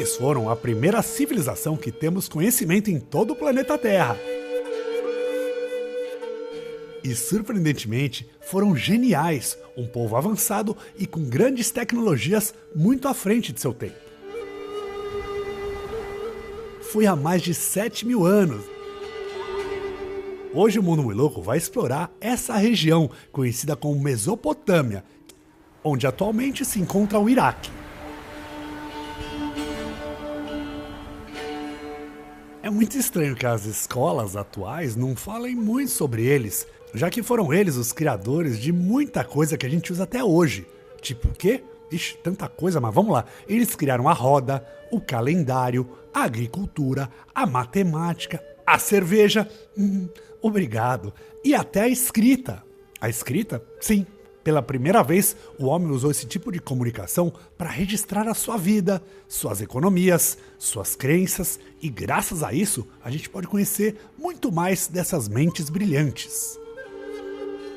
Eles foram a primeira civilização que temos conhecimento em todo o planeta Terra. E, surpreendentemente, foram geniais, um povo avançado e com grandes tecnologias muito à frente de seu tempo. Foi há mais de 7.000 anos. Hoje o Mundo Muito Louco vai explorar essa região, conhecida como Mesopotâmia, onde atualmente se encontra o Iraque. É muito estranho que as escolas atuais não falem muito sobre eles, já que foram eles os criadores de muita coisa que a gente usa até hoje. Tipo o quê? Ixi, tanta coisa, mas vamos lá. Eles criaram a roda, o calendário, a agricultura, a matemática, a cerveja, obrigado, e até a escrita. A escrita? Sim. Pela primeira vez, o homem usou esse tipo de comunicação para registrar a sua vida, suas economias, suas crenças, e graças a isso, a gente pode conhecer muito mais dessas mentes brilhantes.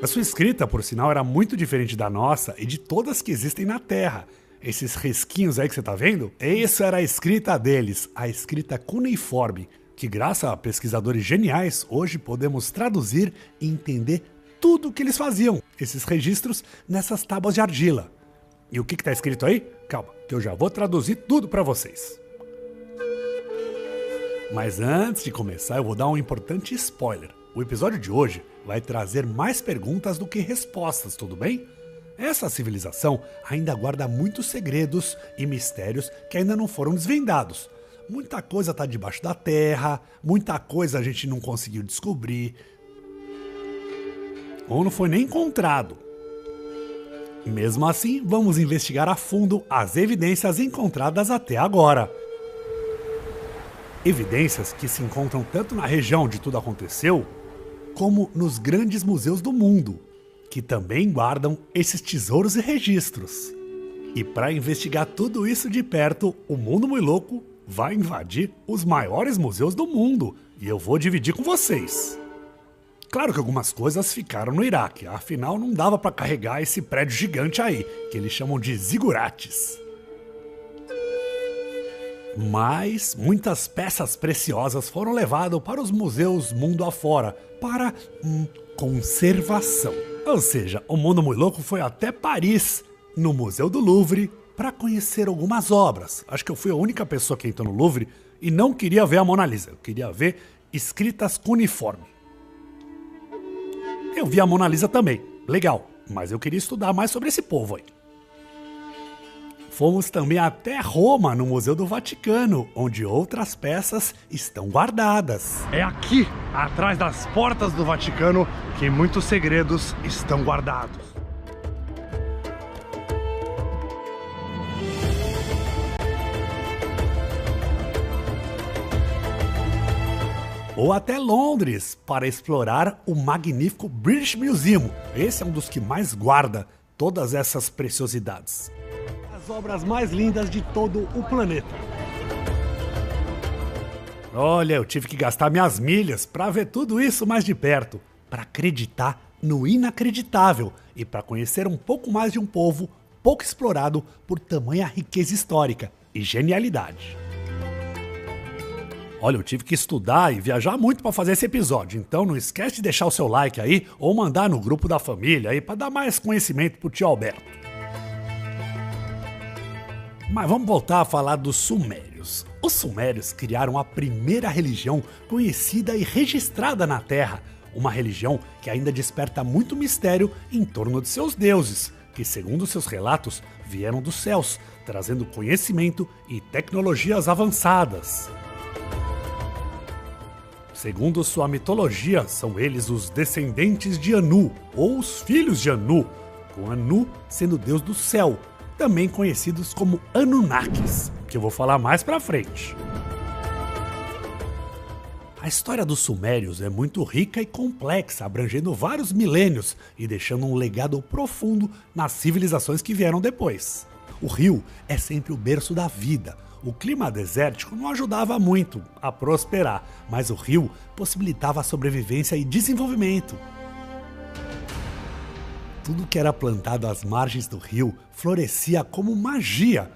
A sua escrita, por sinal, era muito diferente da nossa e de todas que existem na Terra. Esses risquinhos aí que você tá vendo? Isso era a escrita deles, a escrita cuneiforme, que graças a pesquisadores geniais, hoje podemos traduzir e entender tudo o que eles faziam, esses registros nessas tábuas de argila. E o que está escrito aí? Calma, que eu já vou traduzir tudo para vocês. Mas antes de começar, eu vou dar um importante spoiler. O episódio de hoje vai trazer mais perguntas do que respostas, tudo bem? Essa civilização ainda guarda muitos segredos e mistérios que ainda não foram desvendados. Muita coisa está debaixo da terra, muita coisa a gente não conseguiu descobrir, ou não foi nem encontrado. Mesmo assim, vamos investigar a fundo as evidências encontradas até agora. Evidências que se encontram tanto na região onde tudo aconteceu, como nos grandes museus do mundo, que também guardam esses tesouros e registros. E para investigar tudo isso de perto, o Mundo Muito Louco vai invadir os maiores museus do mundo, e eu vou dividir com vocês. Claro que algumas coisas ficaram no Iraque, afinal não dava para carregar esse prédio gigante aí, que eles chamam de zigurates. Mas muitas peças preciosas foram levadas para os museus mundo afora, para conservação. Ou seja, o Mundo Muito Louco foi até Paris, no Museu do Louvre, para conhecer algumas obras. Acho que eu fui a única pessoa que entrou no Louvre e não queria ver a Mona Lisa, eu queria ver escritas cuneiforme. Eu vi a Mona Lisa também, legal, mas eu queria estudar mais sobre esse povo aí. Fomos também até Roma, no Museu do Vaticano, onde outras peças estão guardadas. É aqui, atrás das portas do Vaticano, que muitos segredos estão guardados. Ou até Londres, para explorar o magnífico British Museum. Esse é um dos que mais guarda todas essas preciosidades. As obras mais lindas de todo o planeta. Olha, eu tive que gastar minhas milhas para ver tudo isso mais de perto, para acreditar no inacreditável e para conhecer um pouco mais de um povo pouco explorado por tamanha riqueza histórica e genialidade. Olha, eu tive que estudar e viajar muito para fazer esse episódio, então não esquece de deixar o seu like aí ou mandar no grupo da família aí para dar mais conhecimento pro tio Alberto. Mas vamos voltar a falar dos sumérios. Os sumérios criaram a primeira religião conhecida e registrada na Terra, uma religião que ainda desperta muito mistério em torno de seus deuses, que segundo seus relatos vieram dos céus, trazendo conhecimento e tecnologias avançadas. Segundo sua mitologia, são eles os descendentes de Anu, ou os filhos de Anu, com Anu sendo deus do céu, também conhecidos como Anunnakis, que eu vou falar mais pra frente. A história dos sumérios é muito rica e complexa, abrangendo vários milênios e deixando um legado profundo nas civilizações que vieram depois. O rio é sempre o berço da vida. O clima desértico não ajudava muito a prosperar, mas o rio possibilitava a sobrevivência e desenvolvimento. Tudo que era plantado às margens do rio florescia como magia.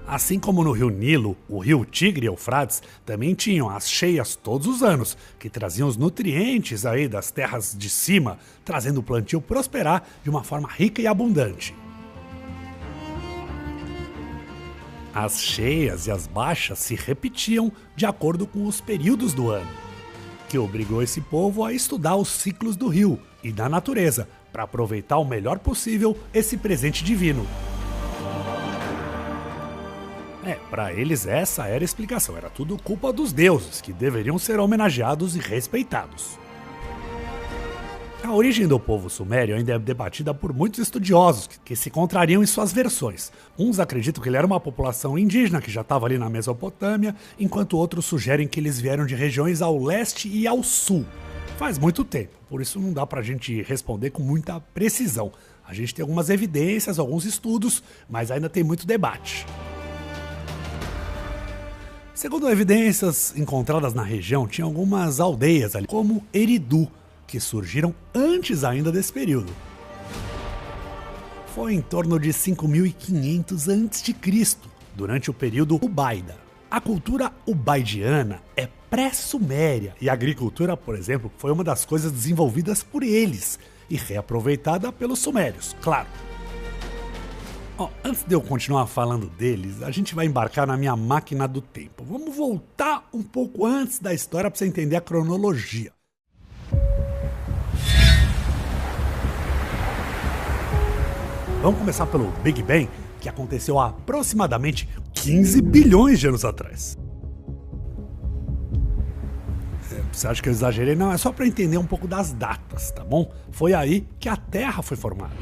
Assim como no rio Nilo, o rio Tigre e Eufrates também tinham as cheias todos os anos, que traziam os nutrientes aí das terras de cima, trazendo o plantio prosperar de uma forma rica e abundante. As cheias e as baixas se repetiam de acordo com os períodos do ano, que obrigou esse povo a estudar os ciclos do rio e da natureza, para aproveitar o melhor possível esse presente divino. Para eles essa era a explicação, era tudo culpa dos deuses, que deveriam ser homenageados e respeitados. A origem do povo sumério ainda é debatida por muitos estudiosos, que se contrariam em suas versões. Uns acreditam que ele era uma população indígena que já estava ali na Mesopotâmia, enquanto outros sugerem que eles vieram de regiões ao leste e ao sul. Faz muito tempo, por isso não dá pra gente responder com muita precisão. A gente tem algumas evidências, alguns estudos, mas ainda tem muito debate. Segundo evidências encontradas na região, tinha algumas aldeias ali, como Eridu, que surgiram antes ainda desse período. Foi em torno de 5.500 a.C., durante o período Ubaida. A cultura ubaidiana é pré-suméria e a agricultura, por exemplo, foi uma das coisas desenvolvidas por eles e reaproveitada pelos sumérios, claro. Antes de eu continuar falando deles, a gente vai embarcar na minha máquina do tempo. Vamos voltar um pouco antes da história para você entender a cronologia. Vamos começar pelo Big Bang, que aconteceu há aproximadamente 15 bilhões de anos atrás. Você acha que eu exagerei? Não, é só para entender um pouco das datas, tá bom? Foi aí que a Terra foi formada.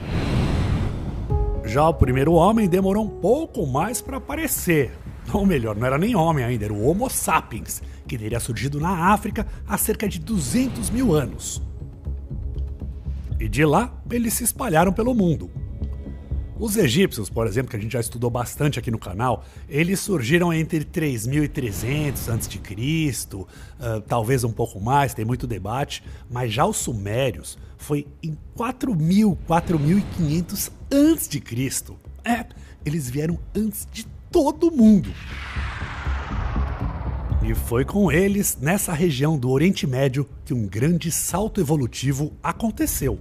Já o primeiro homem demorou um pouco mais para aparecer. Ou melhor, não era nem homem ainda, era o Homo sapiens, que teria surgido na África há cerca de 200 mil anos. E de lá, eles se espalharam pelo mundo. Os egípcios, por exemplo, que a gente já estudou bastante aqui no canal, eles surgiram entre 3.300 a.C., talvez um pouco mais, tem muito debate, mas já os sumérios foi em 4.000, 4.500 a.C. Eles vieram antes de todo mundo. E foi com eles, nessa região do Oriente Médio, que um grande salto evolutivo aconteceu.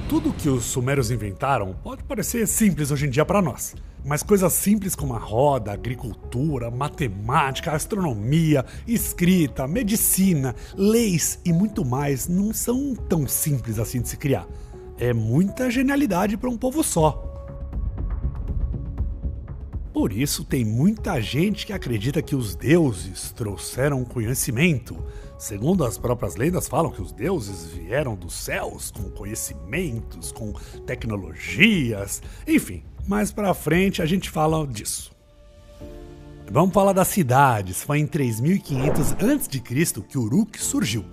Tudo que os sumérios inventaram pode parecer simples hoje em dia para nós, mas coisas simples como a roda, a agricultura, matemática, astronomia, escrita, medicina, leis e muito mais não são tão simples assim de se criar. É muita genialidade para um povo só. Por isso, tem muita gente que acredita que os deuses trouxeram conhecimento. Segundo as próprias lendas, falam que os deuses vieram dos céus com conhecimentos, com tecnologias, enfim. Mais pra frente a gente fala disso. Vamos falar das cidades. Foi em 3.500 a.C. que Uruk surgiu.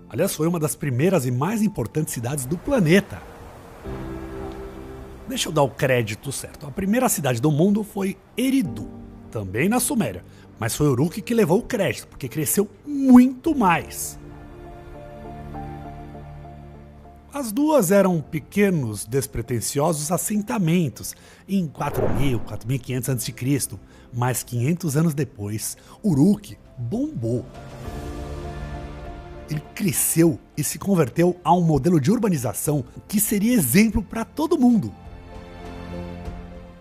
Aliás, foi uma das primeiras e mais importantes cidades do planeta. Deixa eu dar o crédito certo. A primeira cidade do mundo foi Eridu, também na Suméria. Mas foi Uruk que levou o crédito, porque cresceu muito mais. As duas eram pequenos, despretensiosos assentamentos em 4.000, 4.500 a.C., mas 500 anos depois, Uruk bombou. Ele cresceu e se converteu a um modelo de urbanização que seria exemplo para todo mundo.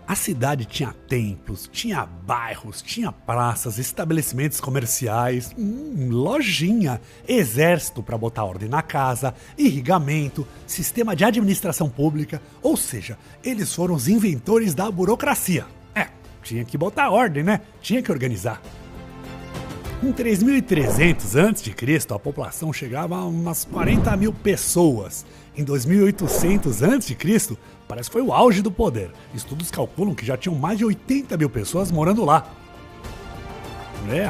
A cidade tinha templos, tinha bairros, tinha praças, estabelecimentos comerciais, lojinha, exército para botar ordem na casa, irrigamento, sistema de administração pública, ou seja, eles foram os inventores da burocracia. Tinha que botar ordem, né? Tinha que organizar. Em 3.300 a.C., a população chegava a umas 40 mil pessoas. Em 2.800 a.C., parece que foi o auge do poder. Estudos calculam que já tinham mais de 80 mil pessoas morando lá.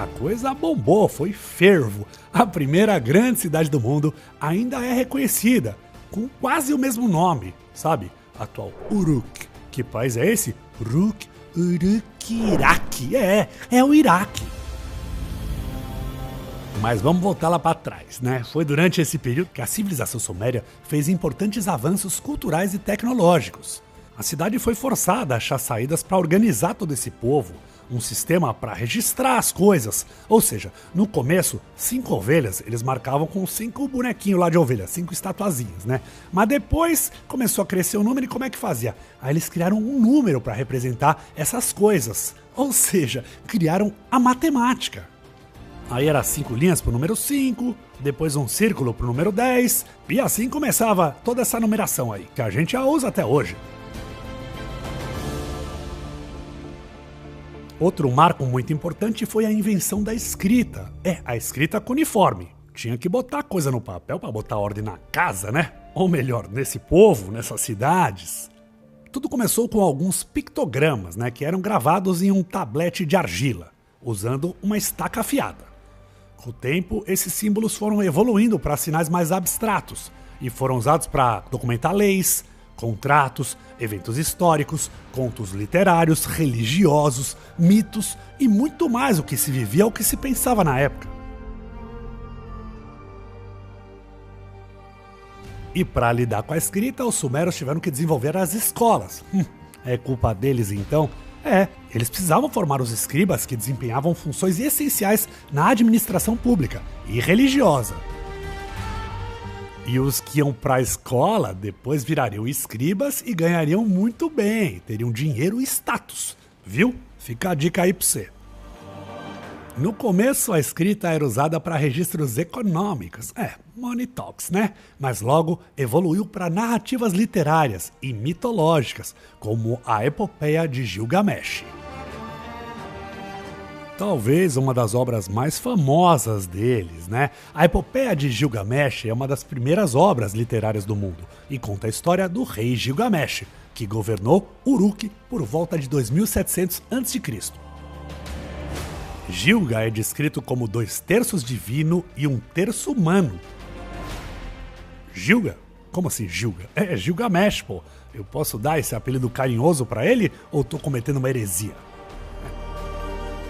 A coisa bombou, foi fervo. A primeira grande cidade do mundo ainda é reconhecida, com quase o mesmo nome, sabe? Atual Uruk. Que país é esse? Iraque. É o Iraque. Mas vamos voltar lá para trás, né? Foi durante esse período que a civilização suméria fez importantes avanços culturais e tecnológicos. A cidade foi forçada a achar saídas para organizar todo esse povo, um sistema para registrar as coisas. Ou seja, no começo, 5 ovelhas eles marcavam com 5 bonequinhos lá de ovelha, 5 estatuazinhas, né? Mas depois começou a crescer o número e como é que fazia? Aí eles criaram um número para representar essas coisas. Ou seja, criaram a matemática. Aí era 5 linhas pro número 5, depois um círculo pro número 10, e assim começava toda essa numeração aí, que a gente já usa até hoje. Outro marco muito importante foi a invenção da escrita. A escrita cuneiforme. Tinha que botar coisa no papel para botar ordem na casa, né? Ou melhor, nesse povo, nessas cidades. Tudo começou com alguns pictogramas, né, que eram gravados em um tablete de argila, usando uma estaca afiada. Com o tempo, esses símbolos foram evoluindo para sinais mais abstratos e foram usados para documentar leis, contratos, eventos históricos, contos literários, religiosos, mitos e muito mais o que se vivia ou o que se pensava na época. E para lidar com a escrita, os sumérios tiveram que desenvolver as escolas. É culpa deles então? Eles precisavam formar os escribas que desempenhavam funções essenciais na administração pública e religiosa. E os que iam para a escola depois virariam escribas e ganhariam muito bem, teriam dinheiro e status, viu? Fica a dica aí para você. No começo, a escrita era usada para registros econômicos, money talks, né? Mas logo evoluiu para narrativas literárias e mitológicas, como a Epopeia de Gilgamesh. Talvez uma das obras mais famosas deles, né? A Epopeia de Gilgamesh é uma das primeiras obras literárias do mundo e conta a história do rei Gilgamesh, que governou Uruk por volta de 2700 a.C. Gilga é descrito como 2/3 divino e 1/3 humano. Gilga? Como assim Gilga? É Gilgamesh, pô. Eu posso dar esse apelido carinhoso pra ele ou tô cometendo uma heresia?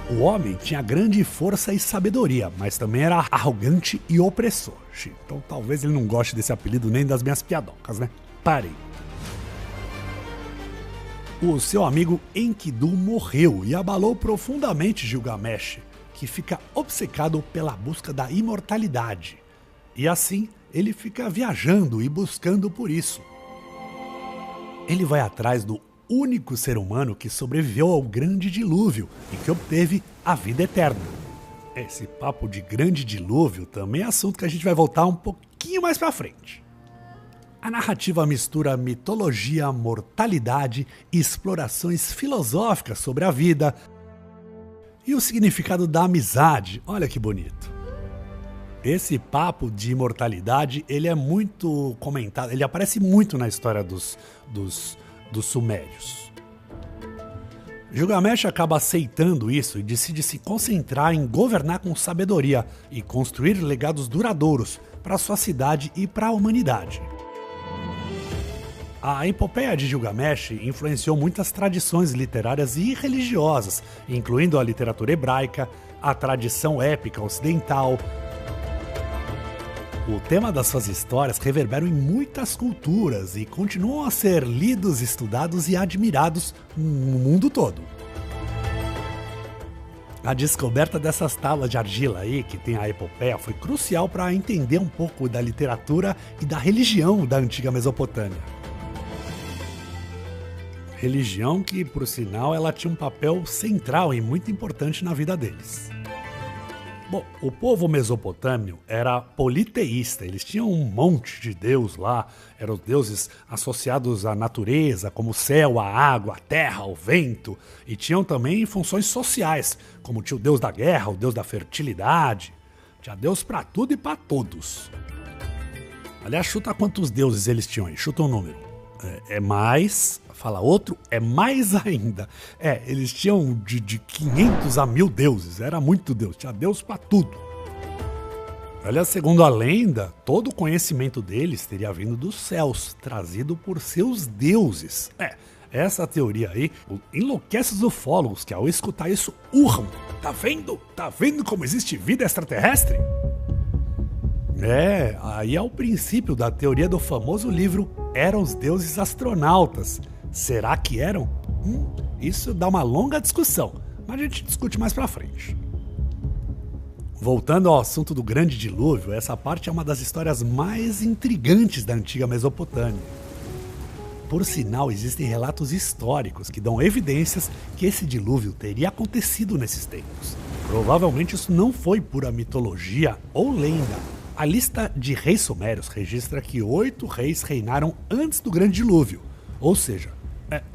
O homem tinha grande força e sabedoria, mas também era arrogante e opressor. Então talvez ele não goste desse apelido nem das minhas piadocas, né? Parei. O seu amigo Enkidu morreu e abalou profundamente Gilgamesh, que fica obcecado pela busca da imortalidade. E assim, ele fica viajando e buscando por isso. Ele vai atrás do único ser humano que sobreviveu ao grande dilúvio e que obteve a vida eterna. Esse papo de grande dilúvio também é assunto que a gente vai voltar um pouquinho mais pra frente. A narrativa mistura mitologia, mortalidade e explorações filosóficas sobre a vida e o significado da amizade. Olha que bonito. Esse papo de imortalidade, ele é muito comentado, ele aparece muito na história dos sumérios. Gilgamesh acaba aceitando isso e decide se concentrar em governar com sabedoria e construir legados duradouros para sua cidade e para a humanidade. A Epopeia de Gilgamesh influenciou muitas tradições literárias e religiosas, incluindo a literatura hebraica, a tradição épica ocidental. O tema das suas histórias reverberam em muitas culturas e continuam a ser lidos, estudados e admirados no mundo todo. A descoberta dessas tábuas de argila aí, que tem a Epopeia, foi crucial para entender um pouco da literatura e da religião da antiga Mesopotâmia. Religião que, por sinal, ela tinha um papel central e muito importante na vida deles. Bom, o povo mesopotâmio era politeísta, eles tinham um monte de deus lá, eram os deuses associados à natureza, como o céu, a água, a terra, o vento, e tinham também funções sociais, como tinha o deus da guerra, o deus da fertilidade, tinha deus pra tudo e pra todos. Aliás, chuta quantos deuses eles tinham aí, chuta um número. É mais, fala outro, é mais ainda. Eles tinham de 500 a 1000 deuses, era muito deus, tinha deus pra tudo. Olha, segundo a lenda, todo o conhecimento deles teria vindo dos céus, trazido por seus deuses. Essa teoria aí enlouquece os ufólogos que ao escutar isso urram. Tá vendo? Tá vendo como existe vida extraterrestre? Aí é o princípio da teoria do famoso livro Eram os Deuses Astronautas. Será que eram? Isso dá uma longa discussão, mas a gente discute mais pra frente. Voltando ao assunto do Grande Dilúvio, essa parte é uma das histórias mais intrigantes da antiga Mesopotâmia. Por sinal, existem relatos históricos que dão evidências que esse dilúvio teria acontecido nesses tempos. Provavelmente isso não foi pura mitologia ou lenda. A lista de reis sumérios registra que 8 reis reinaram antes do Grande Dilúvio. Ou seja,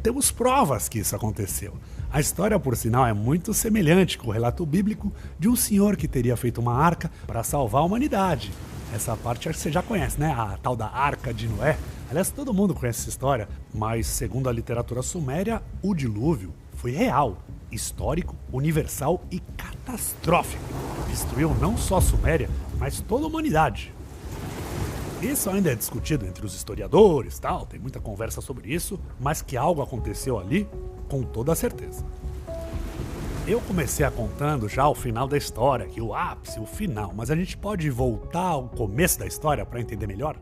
temos provas que isso aconteceu. A história, por sinal, é muito semelhante com o relato bíblico de um senhor que teria feito uma arca para salvar a humanidade. Essa parte acho que você já conhece, né? A tal da Arca de Noé. Aliás, todo mundo conhece essa história, mas segundo a literatura suméria, o dilúvio foi real, histórico, universal e catastrófico. Destruiu não só a Suméria, mas toda a humanidade. Isso ainda é discutido entre os historiadores, tem muita conversa sobre isso, mas que algo aconteceu ali, com toda certeza. Eu comecei a contando já o final da história, que o ápice, o final, mas a gente pode voltar ao começo da história para entender melhor?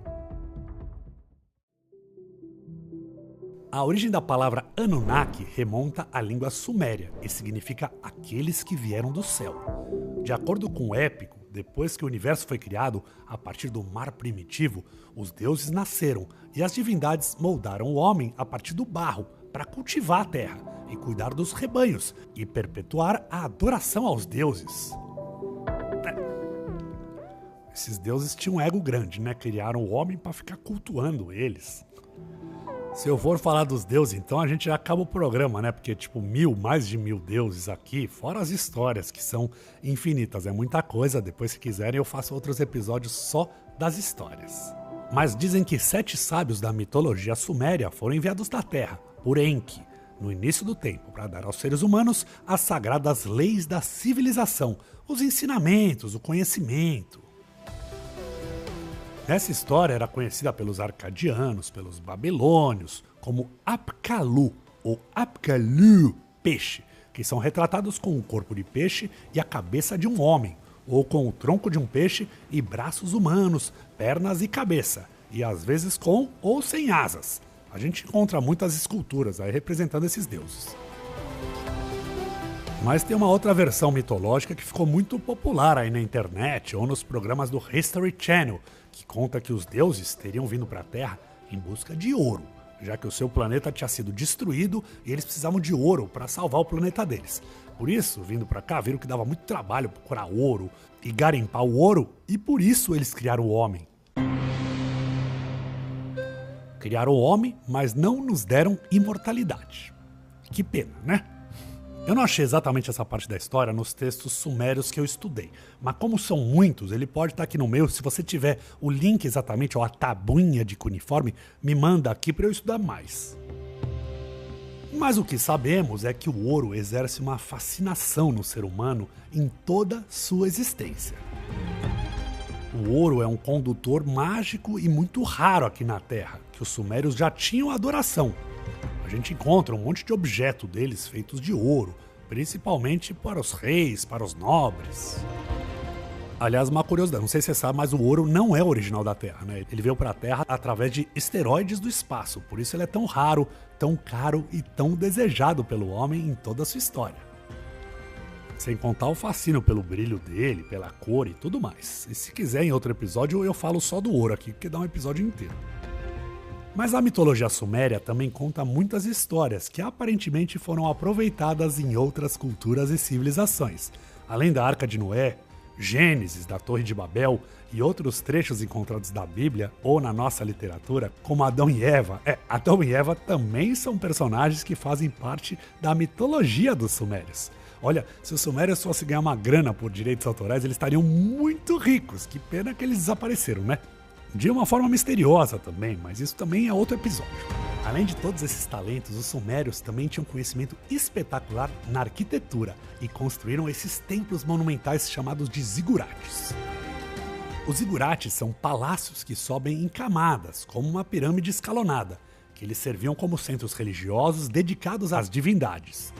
A origem da palavra Anunnaki remonta à língua suméria e significa aqueles que vieram do céu. De acordo com o épico, depois que o universo foi criado, a partir do mar primitivo, os deuses nasceram e as divindades moldaram o homem a partir do barro para cultivar a terra e cuidar dos rebanhos e perpetuar a adoração aos deuses. Esses deuses tinham um ego grande, né? Criaram o homem para ficar cultuando eles. Se eu for falar dos deuses, então a gente já acaba o programa, né? Porque mais de 1000 deuses aqui, fora as histórias, que são infinitas. É muita coisa, depois se quiserem eu faço outros episódios só das histórias. Mas dizem que 7 sábios da mitologia suméria foram enviados da Terra, por Enki, no início do tempo, para dar aos seres humanos as sagradas leis da civilização, os ensinamentos, o conhecimento. Essa história era conhecida pelos arcadianos, pelos babilônios, como Apkallu ou Apkallu, peixe, que são retratados com o corpo de peixe e a cabeça de um homem, ou com o tronco de um peixe e braços humanos, pernas e cabeça, e às vezes com ou sem asas. A gente encontra muitas esculturas aí representando esses deuses. Mas tem uma outra versão mitológica que ficou muito popular aí na internet ou nos programas do History Channel, que conta que os deuses teriam vindo para a Terra em busca de ouro, já que o seu planeta tinha sido destruído e eles precisavam de ouro para salvar o planeta deles. Por isso, vindo para cá, viram que dava muito trabalho procurar ouro e garimpar o ouro, e por isso eles criaram o homem. Criaram o homem, mas não nos deram imortalidade. Que pena, né? Eu não achei exatamente essa parte da história nos textos sumérios que eu estudei, mas como são muitos, ele pode estar aqui no meu. Se você tiver o link exatamente, ou a tabuinha de cuneiforme, me manda aqui para eu estudar mais. Mas o que sabemos é que o ouro exerce uma fascinação no ser humano em toda sua existência. O ouro é um condutor mágico e muito raro aqui na Terra, que os sumérios já tinham adoração. A gente encontra um monte de objeto deles feitos de ouro, principalmente para os reis, para os nobres. Aliás, uma curiosidade, não sei se você sabe, mas o ouro não é original da Terra, né? Ele veio para a Terra através de esteroides do espaço, por isso ele é tão raro, tão caro e tão desejado pelo homem em toda a sua história. Sem contar o fascínio pelo brilho dele, pela cor e tudo mais. E se quiser, em outro episódio, eu falo só do ouro aqui, porque dá um episódio inteiro. Mas a mitologia suméria também conta muitas histórias que aparentemente foram aproveitadas em outras culturas e civilizações. Além da Arca de Noé, Gênesis, da Torre de Babel e outros trechos encontrados da Bíblia ou na nossa literatura, como Adão e Eva. Adão e Eva também são personagens que fazem parte da mitologia dos sumérios. Olha, se os sumérios fossem ganhar uma grana por direitos autorais, eles estariam muito ricos. Que pena que eles desapareceram, né? De uma forma misteriosa também, mas isso também é outro episódio. Além de todos esses talentos, os sumérios também tinham conhecimento espetacular na arquitetura e construíram esses templos monumentais chamados de zigurates. Os zigurates são palácios que sobem em camadas, como uma pirâmide escalonada, que eles serviam como centros religiosos dedicados às divindades.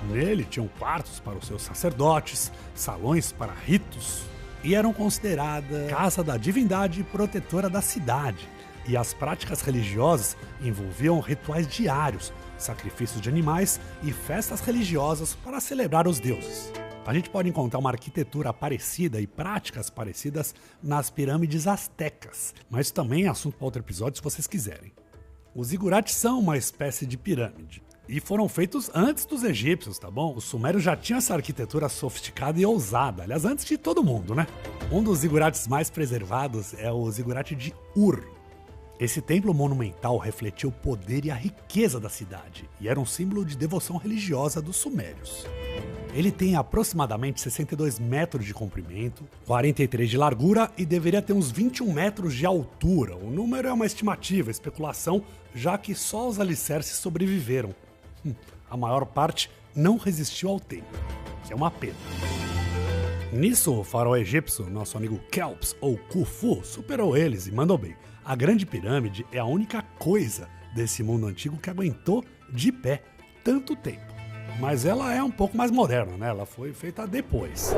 Nele tinham quartos para os seus sacerdotes, salões para ritos, e eram consideradas casa da divindade protetora da cidade. E as práticas religiosas envolviam rituais diários, sacrifícios de animais e festas religiosas para celebrar os deuses. A gente pode encontrar uma arquitetura parecida e práticas parecidas nas pirâmides astecas, mas também é assunto para outro episódio se vocês quiserem. Os zigurates são uma espécie de pirâmide e foram feitos antes dos egípcios, tá bom? Os sumérios já tinham essa arquitetura sofisticada e ousada, aliás, antes de todo mundo, né? Um dos zigurates mais preservados é o zigurate de Ur. Esse templo monumental refletia o poder e a riqueza da cidade e era um símbolo de devoção religiosa dos sumérios. Ele tem aproximadamente 62 metros de comprimento, 43 de largura e deveria ter uns 21 metros de altura. O número é uma estimativa, especulação, já que só os alicerces sobreviveram. A maior parte não resistiu ao tempo, que é uma pena. Nisso, o faraó egípcio, nosso amigo Kelps ou Khufu, superou eles e mandou bem. A Grande Pirâmide é a única coisa desse mundo antigo que aguentou de pé tanto tempo. Mas ela é um pouco mais moderna, né? Ela foi feita depois.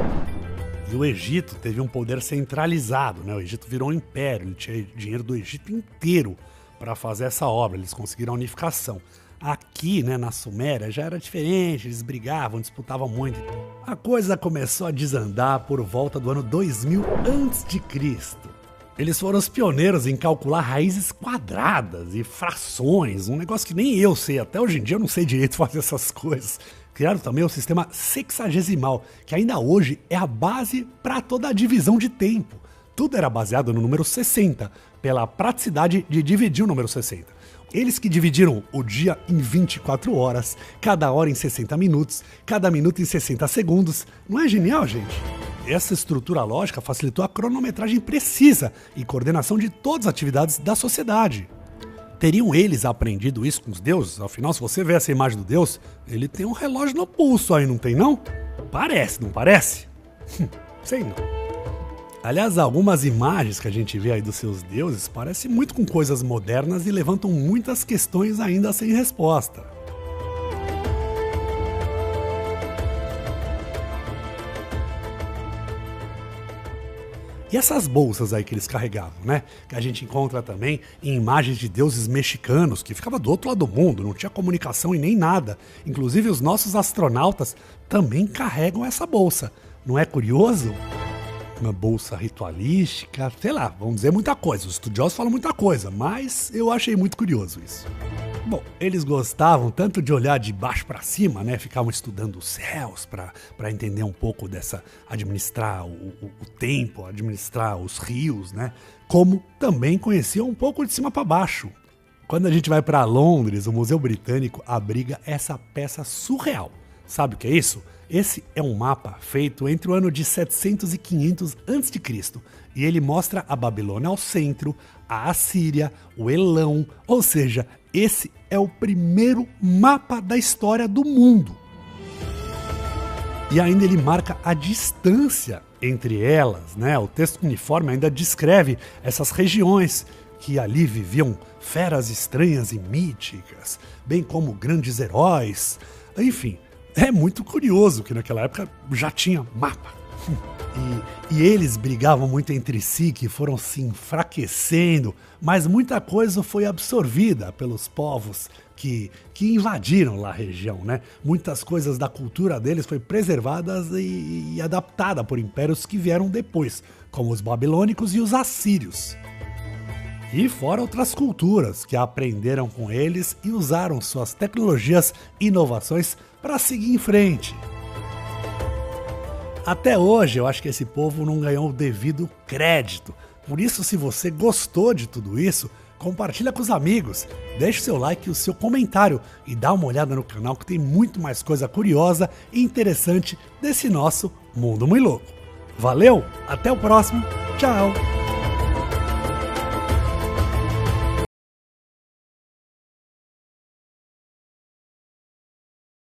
E o Egito teve um poder centralizado, né? O Egito virou um império, ele tinha dinheiro do Egito inteiro para fazer essa obra, eles conseguiram a unificação. Aqui, né, na Suméria, já era diferente, eles brigavam, disputavam muito. A coisa começou a desandar por volta do ano 2000 a.C. Eles foram os pioneiros em calcular raízes quadradas e frações, um negócio que nem eu sei, até hoje em dia eu não sei direito fazer essas coisas. Criaram também o sistema sexagesimal, que ainda hoje é a base para toda a divisão de tempo. Tudo era baseado no número 60, pela praticidade de dividir o número 60. Eles que dividiram o dia em 24 horas, cada hora em 60 minutos, cada minuto em 60 segundos. Não é genial, gente? Essa estrutura lógica facilitou a cronometragem precisa e coordenação de todas as atividades da sociedade. Teriam eles aprendido isso com os deuses? Afinal, se você vê essa imagem do deus, ele tem um relógio no pulso aí, não tem não? Parece, não parece? Sei não. Aliás, algumas imagens que a gente vê aí dos seus deuses parecem muito com coisas modernas e levantam muitas questões ainda sem resposta. E essas bolsas aí que eles carregavam, né? Que a gente encontra também em imagens de deuses mexicanos, que ficava do outro lado do mundo, não tinha comunicação e nem nada. Inclusive os nossos astronautas também carregam essa bolsa. Não é curioso? Uma bolsa ritualística, sei lá, vamos dizer muita coisa. Os estudiosos falam muita coisa, mas eu achei muito curioso isso. Bom, eles gostavam tanto de olhar de baixo para cima, né? Ficavam estudando os céus para entender um pouco dessa, administrar o tempo, administrar os rios, né? Como também conheciam um pouco de cima para baixo. Quando a gente vai para Londres, o Museu Britânico abriga essa peça surreal. Sabe o que é isso? Esse é um mapa feito entre o ano de 700 e 500 a.C. e ele mostra a Babilônia ao centro, a Assíria, o Elão, ou seja, esse é o primeiro mapa da história do mundo. E ainda ele marca a distância entre elas, né? O texto uniforme ainda descreve essas regiões que ali viviam feras estranhas e míticas, bem como grandes heróis, enfim. É muito curioso que naquela época já tinha mapa. E eles brigavam muito entre si, que foram se enfraquecendo, mas muita coisa foi absorvida pelos povos que invadiram lá a região, né? Muitas coisas da cultura deles foi preservadas e adaptada por impérios que vieram depois, como os babilônicos e os assírios. E fora outras culturas que aprenderam com eles e usaram suas tecnologias e inovações para seguir em frente. Até hoje eu acho que esse povo não ganhou o devido crédito. Por isso, se você gostou de tudo isso, compartilha com os amigos, deixe o seu like e o seu comentário e dá uma olhada no canal que tem muito mais coisa curiosa e interessante desse nosso mundo muito louco. Valeu, até o próximo, tchau!